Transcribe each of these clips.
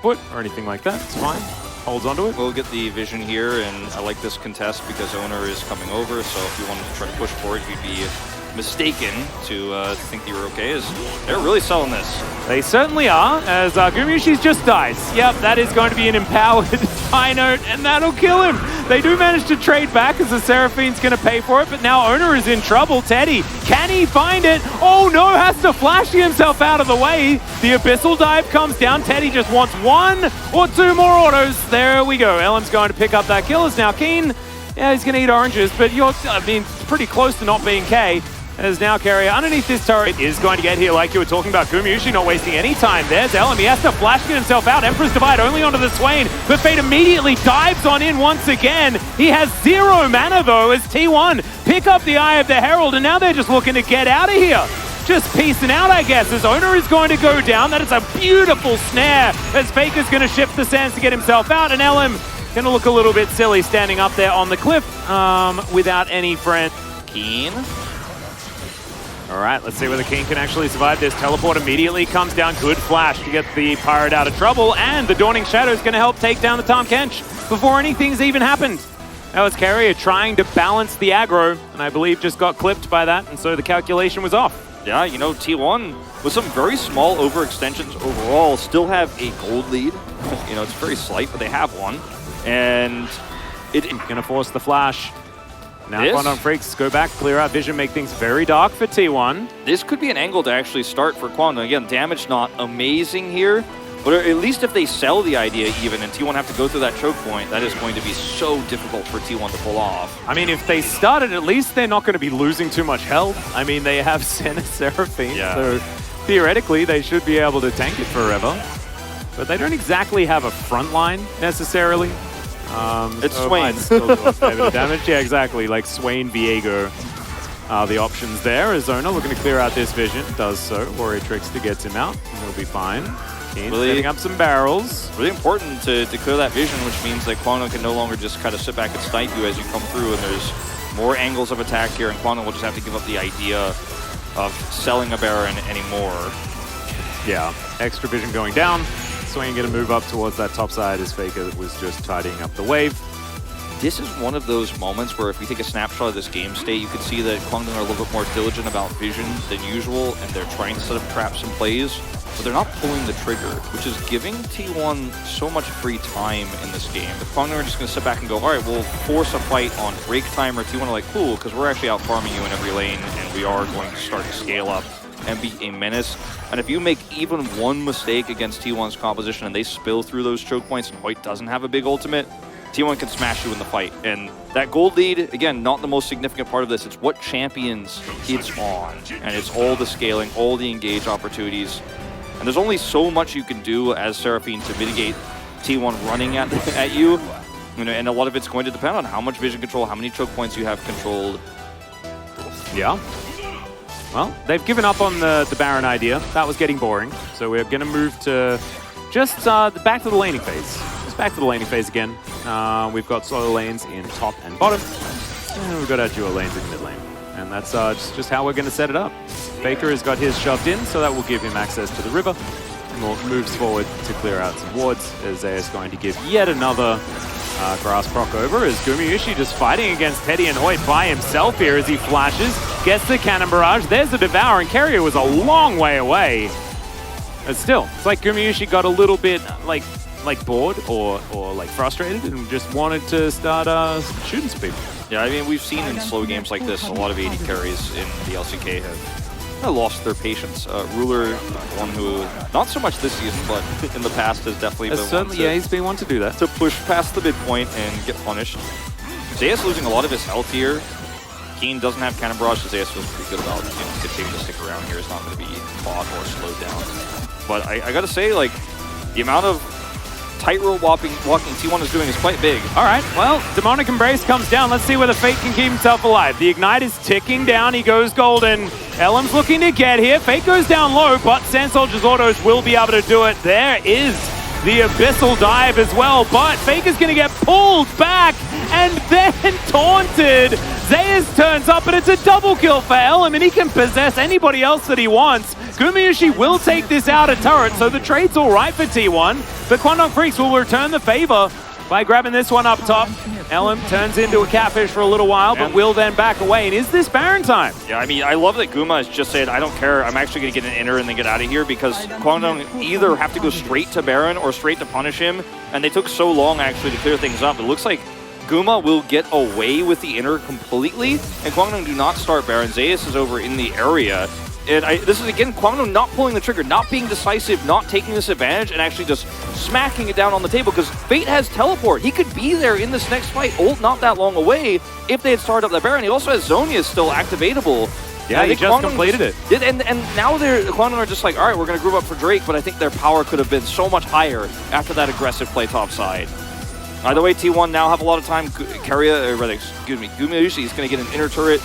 foot or anything like that. It's fine. Holds onto it. We'll get the vision here, and I like this contest because Owner is coming over, so if you wanted to try to push for it, you'd be mistaken to think that you were okay. They're really selling this. They certainly are, as Gumayushi's just dies. Yep, that is going to be an empowered high note, and that'll kill him. They do manage to trade back as the Seraphine's going to pay for it, but now Owner is in trouble. Teddy, can he find it? Oh no, has to flash himself out of the way. The Abyssal Dive comes down. Teddy just wants 1 or 2 more autos. There we go. Ellen's going to pick up that kill. Is now Keen. Yeah, he's going to eat oranges, but pretty close to not being K. As now Carrier underneath this turret is going to get here like you were talking about. Gumayushi not wasting any time. There's Ellum. He has to flash get himself out. Emperor's Divide only onto the Swain, but Fate immediately dives on in once again. He has 0 mana though as T1 pick up the Eye of the Herald, and now they're just looking to get out of here. Just piecing out, I guess, as Owner is going to go down. That is a beautiful snare as Faker's going to shift the sands to get himself out, and Ellum going to look a little bit silly standing up there on the cliff without any friend. Keen. All right, let's see whether King can actually survive this. Teleport immediately comes down. Good flash to get the pirate out of trouble. And the Dawning Shadow is going to help take down the Tahm Kench before anything's even happened. That was Carrier trying to balance the aggro, and I believe just got clipped by that, and so the calculation was off. Yeah, you know, T1, with some very small overextensions overall, still have a gold lead. You know, it's very slight, but they have one. And it's going to force the flash. Now Quantum Freaks go back, clear out vision, make things very dark for T1. This could be an angle to actually start for Quantum. Again, damage not amazing here, but at least if they sell the idea even and T1 have to go through that choke point, that is going to be so difficult for T1 to pull off. I mean, if they started, at least they're not going to be losing too much health. I mean, they have Senna Seraphine, so theoretically they should be able to tank it forever. But they don't exactly have a front line necessarily. It's Swain. Still do a fair bit of damage. Yeah, exactly. Like Swain, Viego are the options there. Azona looking to clear out this vision. Does so. Warrior Trickster gets him out. He'll be fine. Keen setting up some barrels. Really important to clear that vision, which means that Quantum can no longer just kind of sit back and snipe you as you come through, and there's more angles of attack here, and Quantum will just have to give up the idea of selling a Baron anymore. Yeah, extra vision going down. Swain going to move up towards that top side as Faker was just tidying up the wave. This is one of those moments where if we take a snapshot of this game state, you can see that Kwangdong are a little bit more diligent about vision than usual, and they're trying to set up traps and plays, but they're not pulling the trigger, which is giving T1 so much free time in this game. If Kwangdong are just going to sit back and go, all right, we'll force a fight on break time, or T1 are like, cool, because we're actually out farming you in every lane, and we are going to start to scale up and be a menace. And if you make even one mistake against T1's composition and they spill through those choke points and Hoyt doesn't have a big ultimate, T1 can smash you in the fight. And that gold lead, again, not the most significant part of this. It's what champions it's on. And it's all the scaling, all the engage opportunities. And there's only so much you can do as Seraphine to mitigate T1 running at you. You know, and a lot of it's going to depend on how much vision control, how many choke points you have controlled. Yeah. Well, they've given up on the Baron idea. That was getting boring. So we're going to move to just back to the laning phase. Just back to the laning phase again. We've got solo lanes in top and bottom. And we've got our duo lanes in mid lane. And that's just how we're going to set it up. Faker has got his shoved in, so that will give him access to the river. And moves forward to clear out some wards, as Zeus going to give yet another grass proc over, as Gumayushi just fighting against Teddy and Hoyt by himself here as he flashes, gets the cannon barrage, there's the Devour, and Carrier was a long way away. But still, it's like Gumayushi got a little bit like bored or like frustrated and just wanted to start shooting some people. Yeah, I mean, we've seen in slow games like this, a lot of AD carries in the LCK have lost their patience. Ruler, one who, not so much this season, but in the past has definitely been one to, yeah, he's been one to do that. To push past the midpoint and get punished. Zeus losing a lot of his health here. Keen doesn't have Cannon Barrage, so Zeus feels pretty good about continuing to stick around here. It's not going to be fought or slowed down. But I gotta say, like, the amount of tightrope walking T1 is doing is quite big. All right, well, Demonic Embrace comes down. Let's see whether Fate can keep himself alive. The Ignite is ticking down. He goes golden. Elum's looking to get here. Fate goes down low, but Sand Soldier's autos will be able to do it. There is the Abyssal Dive as well, but Faker's going to get pulled back and then taunted. Zeus turns up, and it's a double kill for Elum, and he can possess anybody else that he wants. Gumayushi will take this outer turret, so the trade's all right for T1. But Kwangdong Freaks will return the favor by grabbing this one up top. Elm turns into a catfish for a little while, but will then back away. And is this Baron time? Yeah, I mean, I love that Guma has just said, I don't care, I'm actually going to get an inner and then get out of here, because Kwangdong either have to go straight to Baron or straight to punish him, and they took so long actually to clear things up. It looks like Guma will get away with the inner completely, and Kwangdong do not start Baron. Zeus is over in the area. And this is, again, Kwangdong not pulling the trigger, not being decisive, not taking this advantage, and actually just smacking it down on the table, because Fate has teleport. He could be there in this next fight, ult not that long away, if they had started up that Baron. He also has Zhonya still activatable. Yeah, he just completed it. And now Kwangdong are just like, all right, we're going to group up for Drake, but I think their power could have been so much higher after that aggressive play top side. Either way, T1 now have a lot of time. Gumayushi is going to get an inner turret,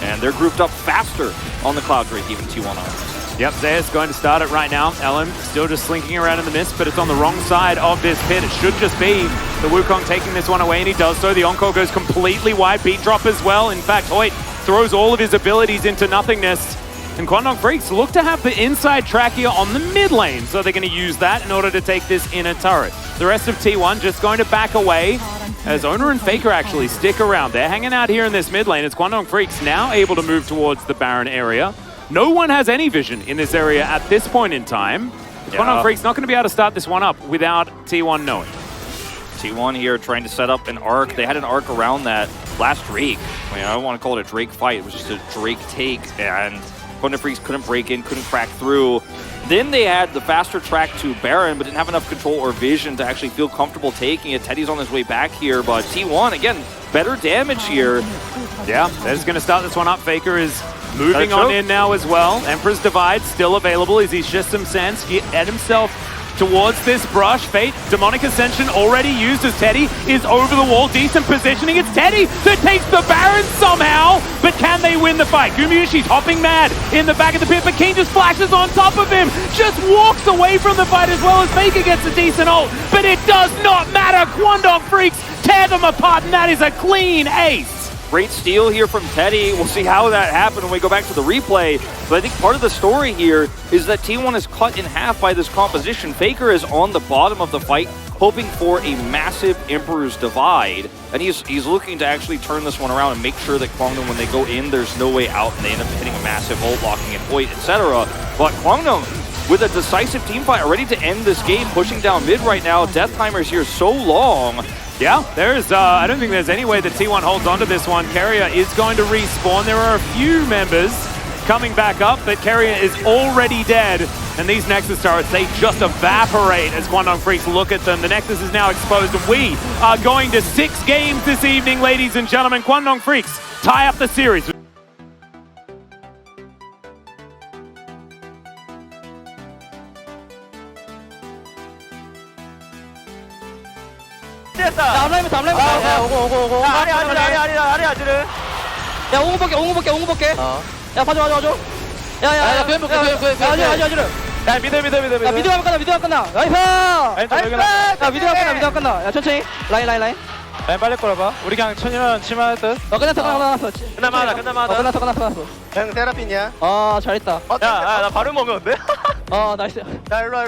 and they're grouped up faster on the Cloud Drake, even T1 are. Yep, Zeus going to start it right now. Ellen still just slinking around in the mist, but it's on the wrong side of this pit. It should just be the Wukong taking this one away, and he does so. The Encore goes completely wide, beat drop as well. In fact, Hoyt throws all of his abilities into nothingness. And Kwangdong Freaks look to have the inside track here on the mid lane, so they're going to use that in order to take this inner turret. The rest of T1 just going to back away, as Owner and Faker actually stick around. They're hanging out here in this mid lane. It's Kwangdong Freaks now able to move towards the Baron area. No one has any vision in this area at this point in time. Kwangdong Freaks not going to be able to start this one up without T1 knowing. T1 here trying to set up an arc. They had an arc around that last Drake. I mean, I don't want to call it a Drake fight. It was just a Drake take, and Kwangdong Freaks couldn't break in, couldn't crack through. Then they had the faster track to Baron, but didn't have enough control or vision to actually feel comfortable taking it. Teddy's on his way back here, but T1, again, better damage here. Yeah, they're just going to start this one up. Faker is moving on in now as well. Emperor's Divide still available as he's just some sense. Get himself towards this brush. Fate, Demonic Ascension already used as Teddy is over the wall. Decent positioning. It's Teddy that takes the Baron somehow. But can they win the fight? Gumayushi's hopping mad in the back of the pit, but King just flashes on top of him. Just walks away from the fight as well as Faker gets a decent ult. But it does not matter. Kwangdong Freaks tear them apart, and that is a clean ace. Great steal here from Teddy. We'll see how that happened when we go back to the replay. But I think part of the story here is that T1 is cut in half by this composition. Faker is on the bottom of the fight, hoping for a massive Emperor's Divide. And he's looking to actually turn this one around and make sure that Kwangdong, when they go in, there's no way out, and they end up hitting a massive ult, locking in Hoyt, etc. But Kwangdong, with a decisive team fight, ready to end this game, pushing down mid right now. Death timer's here so long. Yeah, there's, I don't think there's any way that T1 holds onto this one. Keria is going to respawn. There are a few members coming back up, but Keria is already dead. And these Nexus turrets, they just evaporate as Kwangdong Freaks look at them. The Nexus is now exposed, and we are going to 6 games this evening, ladies and gentlemen. Kwangdong Freaks tie up the series. 앞라인 오고 아리야 야 옹호 볼게 야 봐줘 야야야 그래 야 미드 야 끝나 나이스 야 미드 끝나 야 천천히 라인 빨리 끌어봐 우리 그냥 천이랑 치마 듯 끝났어 형 테라핀이야 잘했다 야 나 바로 먹으면 안 돼? 나이스 야 일로와